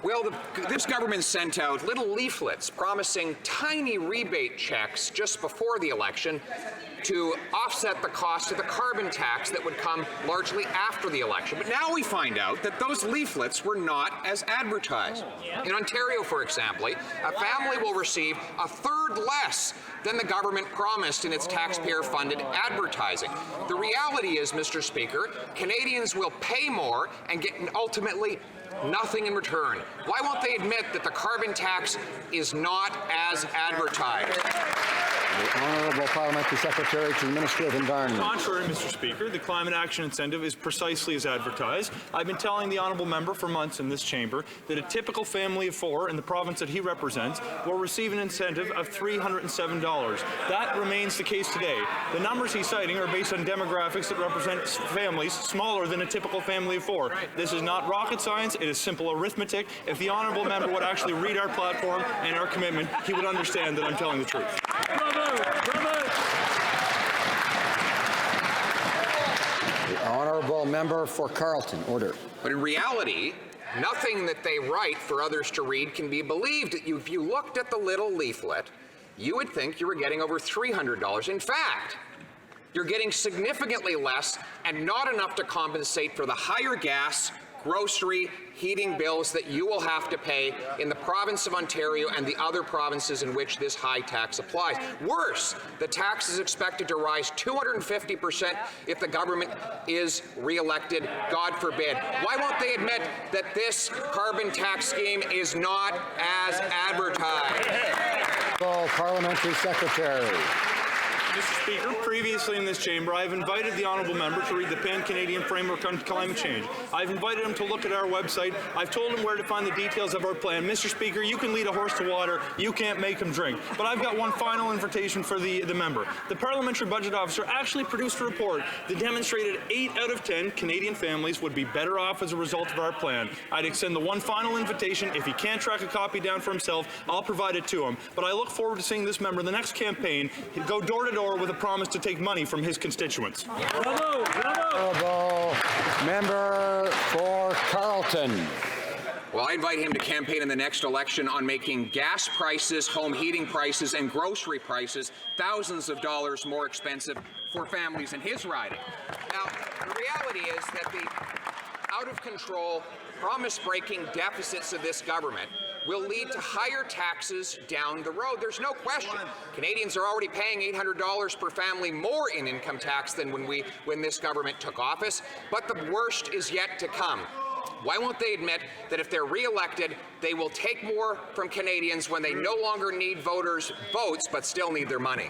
Well, this government sent out little leaflets promising tiny rebate checks just before the election to offset the cost of the carbon tax that would come largely after the election. But now we find out that those leaflets were not as advertised. In Ontario, for example, a family will receive a third less than the government promised in its taxpayer-funded advertising. The reality is, Mr. Speaker, Canadians will pay more and get ultimately nothing in return. Why won't they admit that the carbon tax is not as advertised? The Honourable Parliamentary Secretary to the Ministry of Environment. Contrary, Mr. Speaker, the Climate Action Incentive is precisely as advertised. I've been telling the Honourable Member for months in this chamber that a typical family of four in the province that he represents will receive an incentive of $307. That remains the case today. The numbers he's citing are based on demographics that represent families smaller than a typical family of four. This is not rocket science. It is simple arithmetic. If the Honourable Member would actually read our platform and our commitment, he would understand that I'm telling the truth. The Honourable Member for Carleton. Order. But in reality, nothing that they write for others to read can be believed. If you looked at the little leaflet, you would think you were getting over $300. In fact, you're getting significantly less and not enough to compensate for the higher gas, grocery, heating bills that you will have to pay in the province of Ontario and the other provinces in which this high tax applies. Worse, the tax is expected to rise 250% if the government is re-elected, God forbid. Why won't they admit that this carbon tax scheme is not as advertised? Parliamentary Secretary. Mr. Speaker, previously in this chamber, I've invited the Honourable Member to read the Pan-Canadian Framework on Climate Change. I've invited him to look at our website. I've told him where to find the details of our plan. Mr. Speaker, you can lead a horse to water. You can't make him drink. But I've got one final invitation for the member. The Parliamentary Budget Officer actually produced a report that demonstrated 8 out of 10 Canadian families would be better off as a result of our plan. I'd extend the one final invitation. If he can't track a copy down for himself, I'll provide it to him. But I look forward to seeing this member in the next campaign go door to door with a promise to take money from his constituents. Honourable Member for Carleton. Well, I invite him to campaign in the next election on making gas prices, home heating prices, and grocery prices thousands of dollars more expensive for families in his riding. Now, the reality is that the out-of-control, promise-breaking deficits of this government will lead to higher taxes down the road. There's no question. Canadians are already paying $800 per family more in income tax than when this government took office, but the worst is yet to come. Why won't they admit that if they're re-elected, they will take more from Canadians when they no longer need voters' votes but still need their money?